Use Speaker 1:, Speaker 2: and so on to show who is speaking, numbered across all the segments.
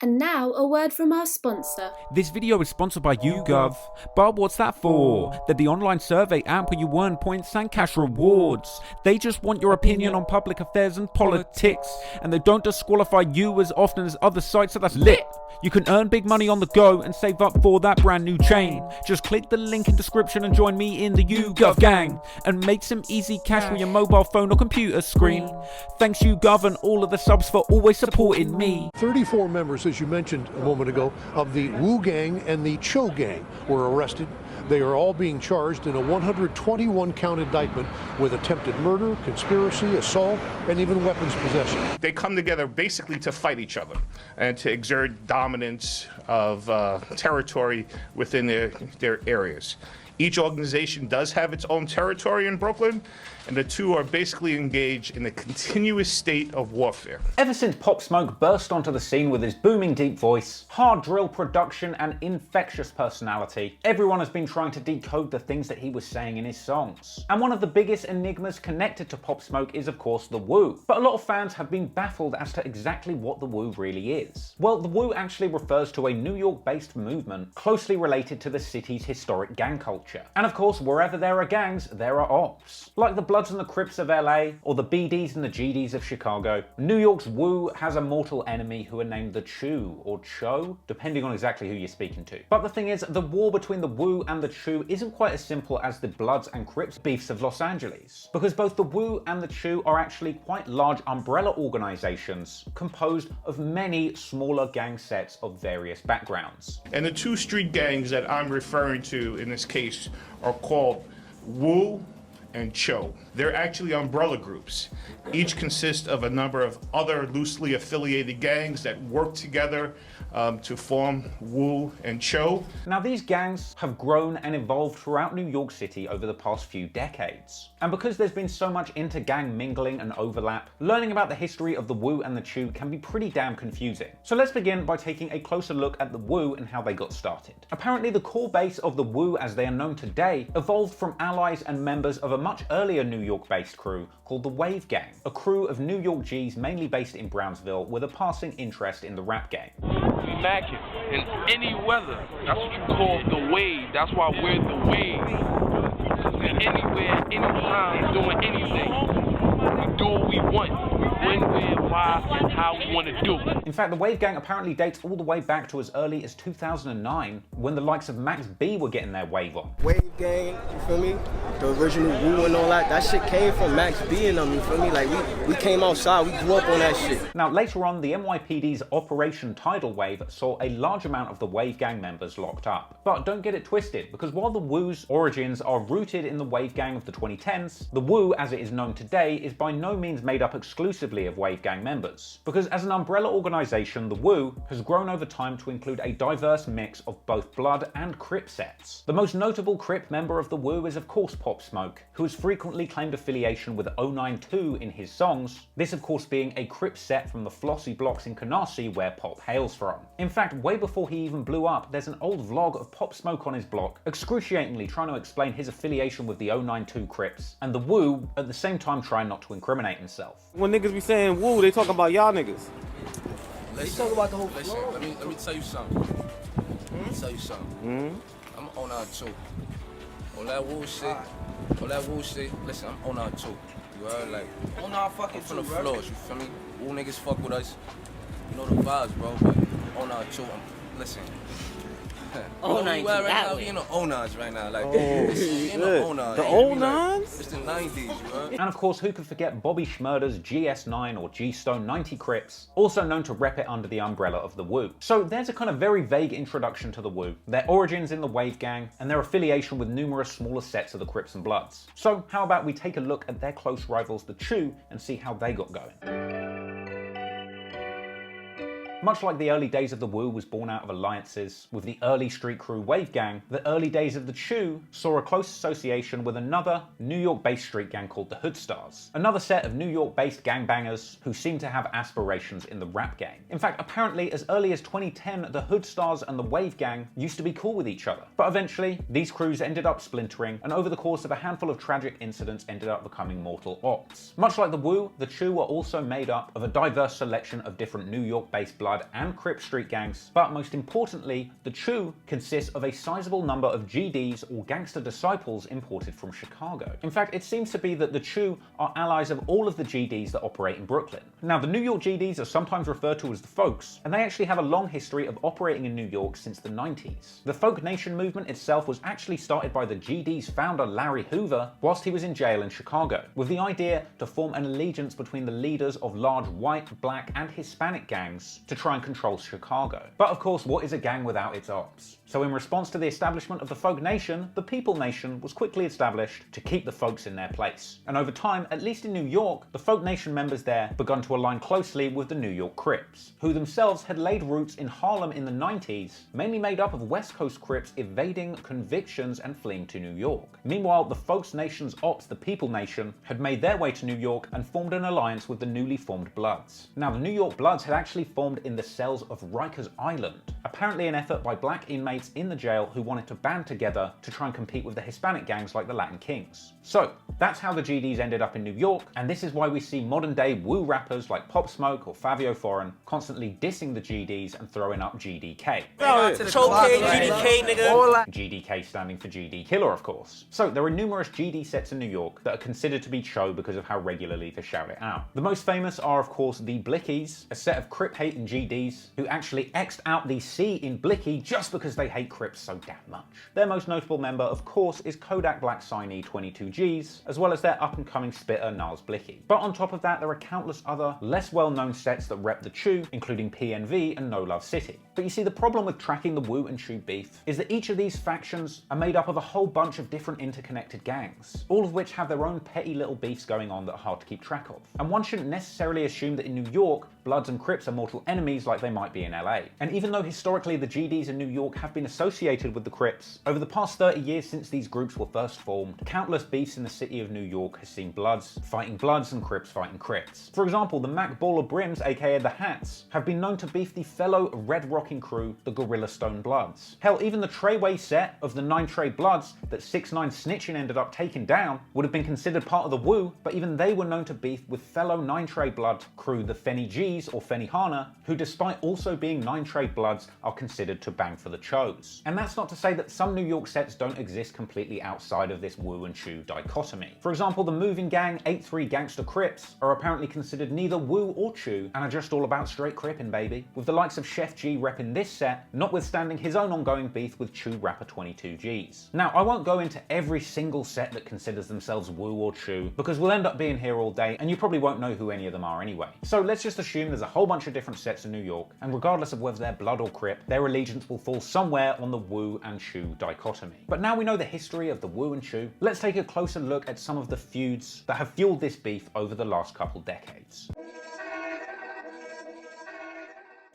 Speaker 1: And now, a word from our sponsor.
Speaker 2: This video is sponsored by YouGov. But what's that for? They're the online survey app where you earn points and cash rewards. They just want your opinion on public affairs and politics. And they don't disqualify you as often as other sites, so that's lit. You can earn big money on the go and save up for that brand new chain. Just click the link in description and join me in the YouGov gang. And make some easy cash with your mobile phone or computer screen. Thanks YouGov and all of the subs for always supporting me.
Speaker 3: 34 members, as you mentioned a moment ago, of the Woo gang and the Choo gang were arrested. They are all being charged in a 121-count indictment with attempted murder, conspiracy, assault, and even weapons possession.
Speaker 4: They come together basically to fight each other and to exert dominance of territory within their areas. Each organization does have its own territory in Brooklyn, and the two are basically engaged in a continuous state of warfare.
Speaker 5: Ever since Pop Smoke burst onto the scene with his booming deep voice, hard drill production, and infectious personality, everyone has been trying to decode the things that he was saying in his songs. And one of the biggest enigmas connected to Pop Smoke is, of course, the Woo. But a lot of fans have been baffled as to exactly what the Woo really is. Well, the Woo actually refers to a New York-based movement closely related to the city's historic gang culture. And of course, wherever there are gangs, there are ops. Like the Bloods and the Crips of LA, or the BDs and the GDs of Chicago, New York's Woo has a mortal enemy who are named the Choo, or Cho, depending on exactly who you're speaking to. But the thing is, the war between the Woo and the Choo isn't quite as simple as the Bloods and Crips beefs of Los Angeles, because both the Woo and the Choo are actually quite large umbrella organizations composed of many smaller gang sets of various backgrounds.
Speaker 4: And the two street gangs that I'm referring to in this case are called Woo and Choo. They're actually umbrella groups. Each consist of a number of other loosely affiliated gangs that work together to form Woo and Choo.
Speaker 5: Now, these gangs have grown and evolved throughout New York City over the past few decades. And because there's been so much inter-gang mingling and overlap, learning about the history of the Woo and the Choo can be pretty damn confusing. So let's begin by taking a closer look at the Woo and how they got started. Apparently, the core base of the Woo as they are known today evolved from allies and members of a much earlier New York-based crew called the Wave Gang, a crew of New York G's mainly based in Brownsville with a passing interest in the rap game.
Speaker 6: We mackin' in any weather. That's what you call the wave. That's why we're the wave. We anywhere, anytime, doing anything. We do what we want. When, where, why, and how we want to do.
Speaker 5: In fact, the Wave Gang apparently dates all the way back to as early as 2009, when the likes of Max B were getting their wave on.
Speaker 7: Wave Gang, you feel me? The original Woo and all that shit came from Max B and them, you feel me? Like, we came outside, we grew up on that shit.
Speaker 5: Now, later on, the NYPD's Operation Tidal Wave saw a large amount of the Wave Gang members locked up. But don't get it twisted, because while the Woo's origins are rooted in the Wave Gang of the 2010s, the Woo, as it is known today, is by no means made up exclusively of Wave Gang members. Because as an umbrella organization, the Woo has grown over time to include a diverse mix of both Blood and Crip sets. The most notable Crip member of the Woo is of course Pop Smoke, who has frequently claimed affiliation with 092 in his songs, this of course being a Crip set from the Flossy blocks in Canarsie where Pop hails from. In fact, way before he even blew up, there's an old vlog of Pop Smoke on his block, excruciatingly trying to explain his affiliation with the 092 Crips, and the Woo at the same time trying not to incriminate himself.
Speaker 8: When niggas be saying Woo, they talking about y'all niggas.
Speaker 7: They talk about the whole
Speaker 9: Listen,
Speaker 7: flow.
Speaker 9: let me tell you something. Let me tell you something. I'm on our too. All that Woo shit, listen, I'm on our too. You heard? Like,
Speaker 7: On our fucking
Speaker 9: I'm from the
Speaker 7: too, bro.
Speaker 9: floors, you feel me? Woo niggas fuck with us. You know the vibes, bro, but on our too, listen.
Speaker 7: Oh,
Speaker 9: where you
Speaker 7: nice,
Speaker 9: at right
Speaker 7: that
Speaker 9: now?
Speaker 7: way.
Speaker 9: We in the O9s right now. Like,
Speaker 8: shit.
Speaker 9: in the O9s.
Speaker 8: The
Speaker 9: You be
Speaker 8: O9s?
Speaker 9: Like, it's the 90s, you heard?
Speaker 5: And of course, who could forget Bobby Schmurder's GS9 or G-Stone 90 Crips, also known to rep it under the umbrella of the Woo. So there's a kind of very vague introduction to the Woo, their origins in the Wave Gang, and their affiliation with numerous smaller sets of the Crips and Bloods. So how about we take a look at their close rivals, the Choo, and see how they got going. Much like the early days of the Woo was born out of alliances with the early street crew Wave Gang, the early days of the Choo saw a close association with another New York-based street gang called the Hood Stars, another set of New York-based gangbangers who seem to have aspirations in the rap game. In fact, apparently as early as 2010, the Hood Stars and the Wave Gang used to be cool with each other. But eventually, these crews ended up splintering, and over the course of a handful of tragic incidents ended up becoming mortal ops. Much like the Woo, the Choo are also made up of a diverse selection of different New York-based blood Blood and Crip street gangs, but most importantly, the Choo consists of a sizable number of GDs or gangster disciples imported from Chicago. In fact, it seems to be that the Choo are allies of all of the GDs that operate in Brooklyn. Now, the New York GDs are sometimes referred to as the Folks, and they actually have a long history of operating in New York since the 90s. The Folk Nation movement itself was actually started by the GD's founder Larry Hoover whilst he was in jail in Chicago, with the idea to form an allegiance between the leaders of large white, black, and Hispanic gangs to try and control Chicago. But of course, what is a gang without its ops? So in response to the establishment of the Folk Nation, the People Nation was quickly established to keep the folks in their place. And over time, at least in New York, the Folk Nation members there begun to align closely with the New York Crips, who themselves had laid roots in Harlem in the 90s, mainly made up of West Coast Crips evading convictions and fleeing to New York. Meanwhile, the Folk Nation's ops, the People Nation, had made their way to New York and formed an alliance with the newly formed Bloods. Now, the New York Bloods had actually formed in the cells of Rikers Island, apparently an effort by black inmates in the jail who wanted to band together to try and compete with the Hispanic gangs like the Latin Kings. So, that's how the GDs ended up in New York, and this is why we see modern day Woo rappers like Pop Smoke or Fabio Foreign constantly dissing the GDs and throwing up GDK. GDK standing for GD Killer, of course. So, there are numerous GD sets in New York that are considered to be Cho because of how regularly they shout it out. The most famous are, of course, the Blickies, a set of Crip hating GDs who actually X'd out the C in Blicky just because they hate Crips so damn much. Their most notable member, of course, is Kodak Black Signee 22Gs, as well as their up-and-coming spitter Niles Blicky. But on top of that, there are countless other, less well-known sets that rep the Choo, including PNV and No Love City. But you see, the problem with tracking the Woo and Choo beef is that each of these factions are made up of a whole bunch of different interconnected gangs, all of which have their own petty little beefs going on that are hard to keep track of. And one shouldn't necessarily assume that in New York, Bloods and Crips are mortal enemies like they might be in LA. And even though historically the GDs in New York have been associated with the Crips, over the past 30 years since these groups were first formed, countless beefs in the city of New York has seen Bloods fighting Bloods and Crips fighting Crips. For example, the Mac Baller Brims, aka the Hats, have been known to beef the fellow red rocking crew, the Gorilla Stone Bloods. Hell, even the Treyway set of the 9 Trey Bloods that 6ix9ine Snitchin ended up taking down would have been considered part of the Woo, but even they were known to beef with fellow 9 Trey Blood crew, the Fenny G's or Fenny Hana, who despite also being 9 Trey Bloods are considered to bang for the Chos. And that's not to say that some New York sets don't exist completely outside of this Woo and Choo dichotomy. For example, the moving gang 8-3 Gangsta Crips are apparently considered neither Woo or Choo and are just all about straight crippin', baby, with the likes of Chef G repping this set, notwithstanding his own ongoing beef with Choo rapper 22Gs. Now, I won't go into every single set that considers themselves Woo or Choo, because we'll end up being here all day and you probably won't know who any of them are anyway. So let's just assume there's a whole bunch of different sets in New York, and regardless of whether they're Blood or Crip, their allegiance will fall somewhere on the Woo and Choo dichotomy. But now we know the history of the Woo and Choo, let's take a closer look at some of the feuds that have fueled this beef over the last couple decades.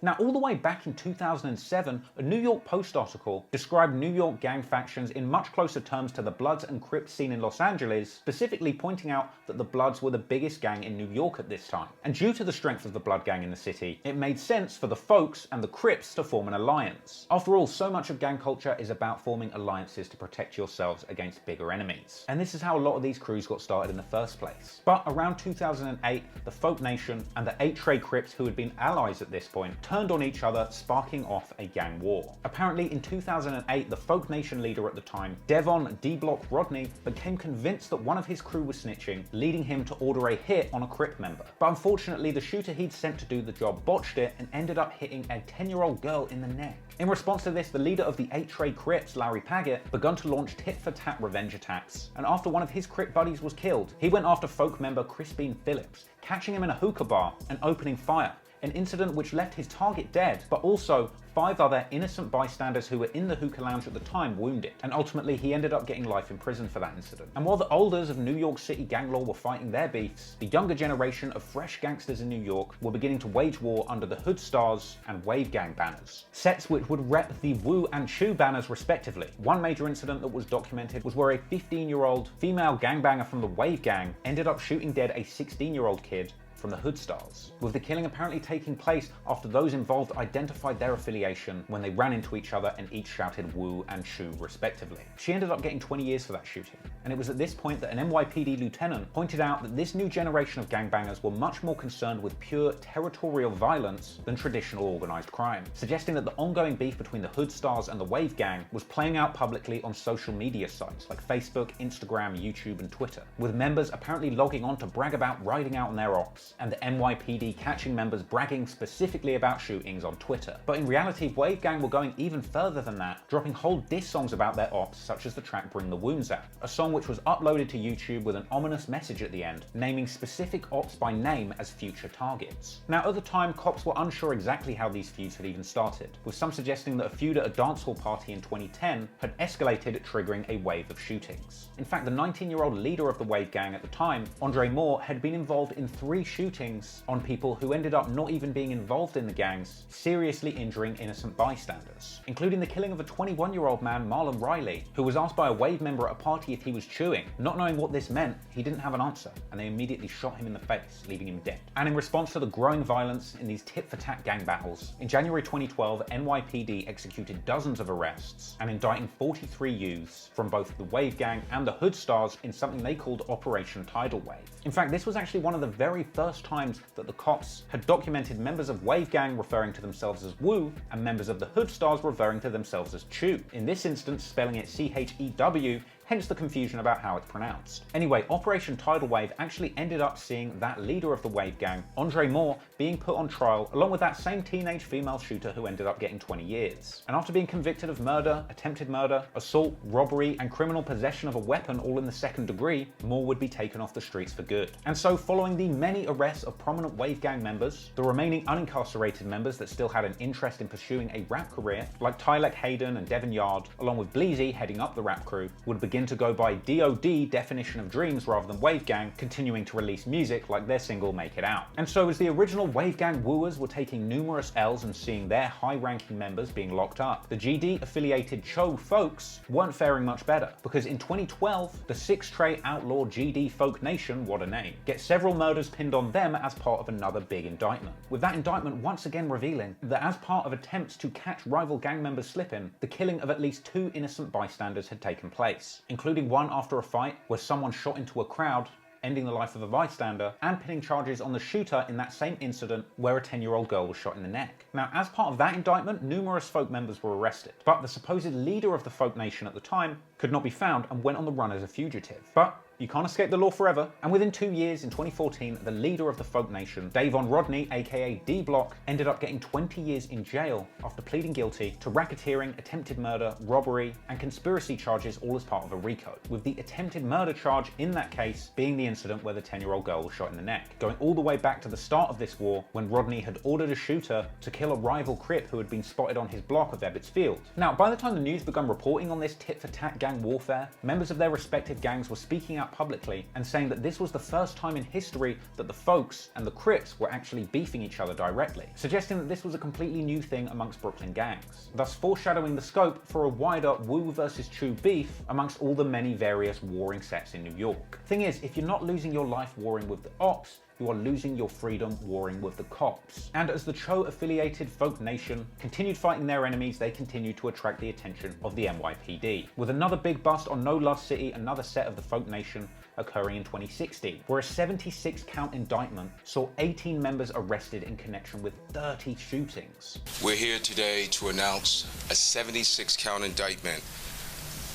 Speaker 5: Now, all the way back in 2007, a New York Post article described New York gang factions in much closer terms to the Bloods and Crips scene in Los Angeles, specifically pointing out that the Bloods were the biggest gang in New York at this time. And due to the strength of the Blood gang in the city, it made sense for the Folks and the Crips to form an alliance. After all, so much of gang culture is about forming alliances to protect yourselves against bigger enemies. And this is how a lot of these crews got started in the first place. But around 2008, the Folk Nation and the 8 Trey Crips, who had been allies at this point, turned on each other, sparking off a gang war. Apparently in 2008, the Folk Nation leader at the time, Devon D-Block Rodney, became convinced that one of his crew was snitching, leading him to order a hit on a Crip member. But unfortunately, the shooter he'd sent to do the job botched it and ended up hitting a 10-year-old girl in the neck. In response to this, the leader of the 8 Trey Crips, Larry Paget, begun to launch tit-for-tat revenge attacks, and after one of his Crip buddies was killed, he went after Folk member Crispin Phillips, catching him in a hookah bar and opening fire. An incident which left his target dead, but also 5 other innocent bystanders who were in the hookah lounge at the time wounded, and ultimately he ended up getting life in prison for that incident. And while the olders of New York City gang law were fighting their beefs, the younger generation of fresh gangsters in New York were beginning to wage war under the Hood Stars and Wave Gang banners, sets which would rep the Woo and Choo banners respectively. One major incident that was documented was where a 15-year-old female gangbanger from the Wave Gang ended up shooting dead a 16-year-old kid from the Hood Stars, with the killing apparently taking place after those involved identified their affiliation when they ran into each other and each shouted Woo and Choo respectively. She ended up getting 20 years for that shooting, and it was at this point that an NYPD lieutenant pointed out that this new generation of gangbangers were much more concerned with pure territorial violence than traditional organised crime, suggesting that the ongoing beef between the Hood Stars and the Wave Gang was playing out publicly on social media sites like Facebook, Instagram, YouTube and Twitter, with members apparently logging on to brag about riding out on their ops, and the NYPD catching members bragging specifically about shootings on Twitter. But in reality, Wave Gang were going even further than that, dropping whole diss songs about their ops, such as the track Bring the Wounds Out, a song which was uploaded to YouTube with an ominous message at the end, naming specific ops by name as future targets. Now at the time, cops were unsure exactly how these feuds had even started, with some suggesting that a feud at a dancehall party in 2010 had escalated, triggering a wave of shootings. In fact, the 19-year-old leader of the Wave Gang at the time, Andre Moore, had been involved in 3 shootings on people who ended up not even being involved in the gangs, seriously injuring innocent bystanders, including the killing of a 21-year-old man, Marlon Riley, who was asked by a Wave member at a party if he was chewing. Not knowing what this meant, he didn't have an answer, and they immediately shot him in the face, leaving him dead. And in response to the growing violence in these tit-for-tat gang battles, in January 2012, NYPD executed dozens of arrests and indicting 43 youths from both the Wave Gang and the Hood Stars in something they called Operation Tidal Wave. In fact, this was actually one of the very first times that the cops had documented members of Wave Gang referring to themselves as Woo and members of the Hood Stars referring to themselves as Choo, in this instance spelling it C-H-E-W, hence the confusion about how it's pronounced. Anyway, Operation Tidal Wave actually ended up seeing that leader of the Wave Gang, Andre Moore, being put on trial along with that same teenage female shooter who ended up getting 20 years. And after being convicted of murder, attempted murder, assault, robbery, and criminal possession of a weapon all in the 2nd degree, Moore would be taken off the streets for good. And so, following the many arrests of prominent Wave Gang members, the remaining unincarcerated members that still had an interest in pursuing a rap career, like Tylek Hayden and Devin Yard, along with Bleezy heading up the rap crew, would begin to go by DOD, Definition of Dreams, rather than Wave Gang, continuing to release music like their single Make It Out. And so as the original Wave Gang wooers were taking numerous L's and seeing their high-ranking members being locked up, the GD-affiliated Cho folks weren't faring much better, because in 2012, the 6-tray outlaw GD Folk Nation, what a name, get several murders pinned on them as part of another big indictment, with that indictment once again revealing that as part of attempts to catch rival gang members slipping, the killing of at least 2 innocent bystanders had taken place, including one after a fight where someone shot into a crowd, ending the life of a bystander, and pinning charges on the shooter in that same incident where a 10-year-old girl was shot in the neck. Now, as part of that indictment, numerous folk members were arrested, but the supposed leader of the Folk Nation at the time could not be found and went on the run as a fugitive. But you can't escape the law forever, and within 2 years, in 2014, the leader of the Folk Nation, Davon Rodney, aka D-Block, ended up getting 20 years in jail after pleading guilty to racketeering, attempted murder, robbery, and conspiracy charges, all as part of a RICO, with the attempted murder charge in that case being the incident where the 10-year-old girl was shot in the neck, going all the way back to the start of this war when Rodney had ordered a shooter to kill a rival Crip who had been spotted on his block of Ebbets Field. Now, by the time the news began reporting on this tit-for-tat gang warfare, members of their respective gangs were speaking out publicly and saying that this was the first time in history that the Folks and the Crips were actually beefing each other directly, suggesting that this was a completely new thing amongst Brooklyn gangs, thus foreshadowing the scope for a wider Woo versus Choo beef amongst all the many various warring sets in New York. Thing is, if you're not losing your life warring with the ops, you are losing your freedom warring with the cops. And as the Cho-affiliated Folk Nation continued fighting their enemies, they continued to attract the attention of the NYPD, with another big bust on No Love City, another set of the Folk Nation, occurring in 2016, where a 76-count indictment saw 18 members arrested in connection with 30 shootings.
Speaker 10: We're here today to announce a 76-count indictment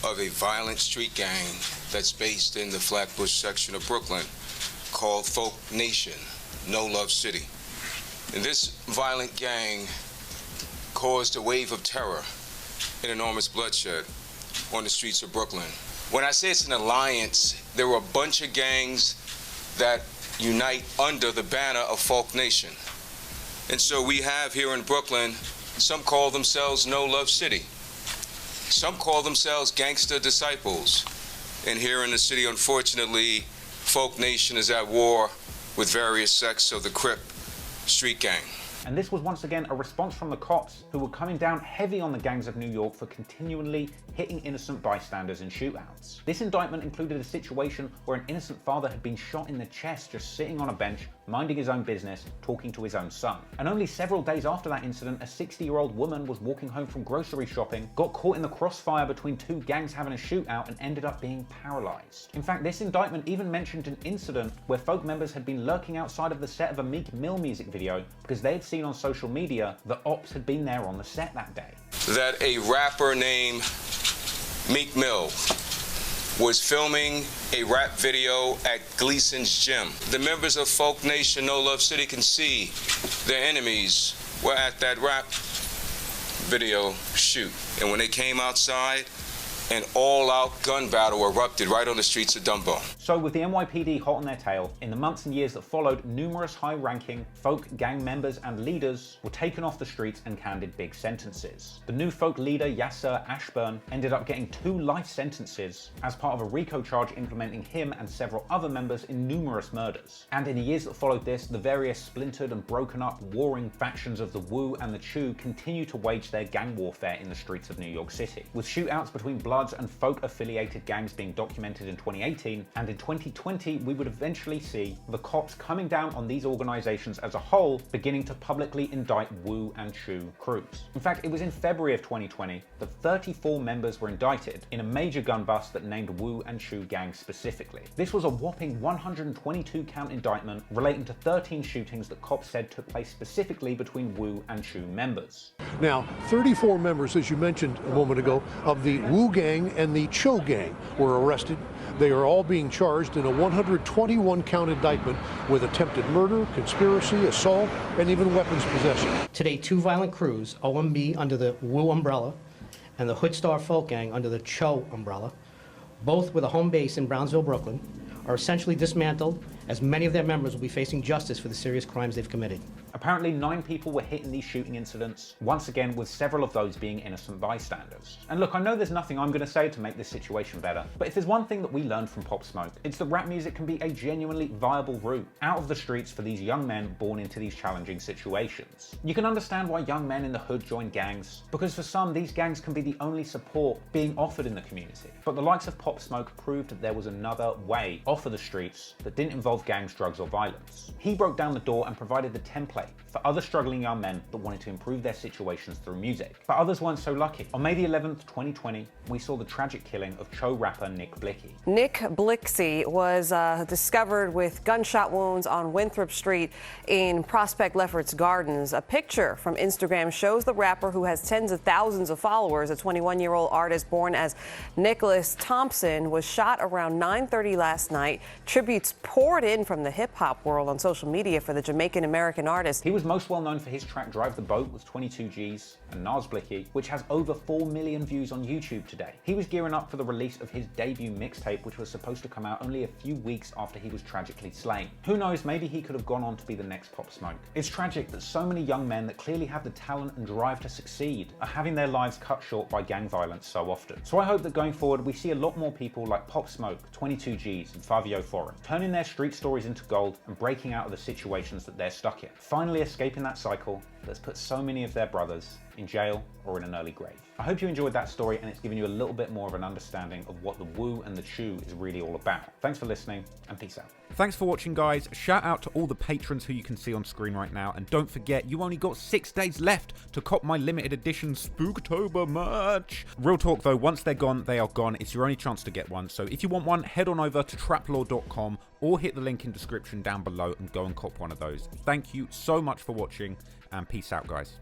Speaker 10: of a violent street gang that's based in the Flatbush section of Brooklyn called Folk Nation, No Love City. And this violent gang caused a wave of terror and enormous bloodshed on the streets of Brooklyn. When I say it's an alliance, there were a bunch of gangs that unite under the banner of Folk Nation. And so we have here in Brooklyn, some call themselves No Love City. Some call themselves Gangster Disciples. And here in the city, unfortunately, Folk Nation is at war with various sects of the Crip street gang.
Speaker 5: And this was once again a response from the cops, who were coming down heavy on the gangs of New York for continually hitting innocent bystanders in shootouts. This indictment included a situation where an innocent father had been shot in the chest just sitting on a bench minding his own business, talking to his own son. And only several days after that incident, a 60-year-old woman was walking home from grocery shopping, got caught in the crossfire between two gangs having a shootout, and ended up being paralyzed. In fact, this indictment even mentioned an incident where folk members had been lurking outside of the set of a Meek Mill music video because they had seen on social media that ops had been there on the set that day.
Speaker 10: That a rapper named Meek Mill was filming a rap video at Gleason's gym. The members of Folk Nation No Love City can see their enemies were at that rap video shoot. And when they came outside, an all-out gun battle erupted right on the streets of Dumbo.
Speaker 5: So with the NYPD hot on their tail, in the months and years that followed, numerous high-ranking folk gang members and leaders were taken off the streets and handed big sentences. The new folk leader, Yasser Ashburn, ended up getting 2 life sentences as part of a RICO charge implementing him and several other members in numerous murders. And in the years that followed this, the various splintered and broken up warring factions of the Woo and the Choo continue to wage their gang warfare in the streets of New York City, with shootouts between Bloods and folk-affiliated gangs being documented in 2018, and in 2020 we would eventually see the cops coming down on these organizations as a whole, beginning to publicly indict Woo and Choo crews. In fact, it was in February of 2020 that 34 members were indicted in a major gun bust that named Woo and Choo gangs specifically. This was a whopping 122 count indictment relating to 13 shootings that cops said took place specifically between Woo and Choo members.
Speaker 3: Now, 34 members, as you mentioned a moment ago, of the Woo gang and the Choo gang were arrested. They are all being charged in a 121 count indictment with attempted murder, conspiracy, assault, and even weapons possession.
Speaker 11: Today, 2 violent crews, OMB under the Woo umbrella and the Hood Star Folk Gang under the Choo umbrella, both with a home base in Brownsville, Brooklyn, are essentially dismantled, as many of their members will be facing justice for the serious crimes they've committed.
Speaker 5: Apparently 9 people were hit in these shooting incidents, once again with several of those being innocent bystanders. And look, I know there's nothing I'm going to say to make this situation better, but if there's one thing that we learned from Pop Smoke, it's that rap music can be a genuinely viable route out of the streets for these young men born into these challenging situations. You can understand why young men in the hood join gangs, because for some these gangs can be the only support being offered in the community. But the likes of Pop Smoke proved that there was another way off of the streets that didn't involve gangs, drugs, or violence. He broke down the door and provided the template for other struggling young men that wanted to improve their situations through music. But others weren't so lucky. On May the 11th, 2020, we saw the tragic killing of Cho rapper Nick Blicky.
Speaker 12: Nick Blixey was discovered with gunshot wounds on Winthrop Street in Prospect Lefferts Gardens. A picture from Instagram shows the rapper, who has tens of thousands of followers, a 21-year-old artist born as Nicholas Thompson, was shot around 9:30 last night. Tributes poured in from the hip-hop world on social media for the Jamaican-American artist.
Speaker 5: He was most well known for his track Drive the Boat with 22 G's and Nas Blicky, which has over 4 million views on YouTube today. He was gearing up for the release of his debut mixtape, which was supposed to come out only a few weeks after he was tragically slain. Who knows, maybe he could have gone on to be the next Pop Smoke. It's tragic that so many young men that clearly have the talent and drive to succeed are having their lives cut short by gang violence so often. So I hope that going forward we see a lot more people like Pop Smoke, 22 G's and Fabio Foreign turning their street stories into gold and breaking out of the situations that they're stuck in, finally escaping that cycle that's put so many of their brothers in jail or in an early grave. I hope you enjoyed that story and it's given you a little bit more of an understanding of what the Woo and the Choo is really all about. Thanks for listening and peace out.
Speaker 2: Thanks for watching, guys. Shout out to all the patrons who you can see on screen right now, and don't forget, you only got 6 days left to cop my limited edition Spooktober merch. Real talk though, once they're gone, they are gone. It's your only chance to get one, so if you want one, head on over to traplaw.com or hit the link in description down below and go and cop one of those. Thank you so much for watching, and peace out, guys.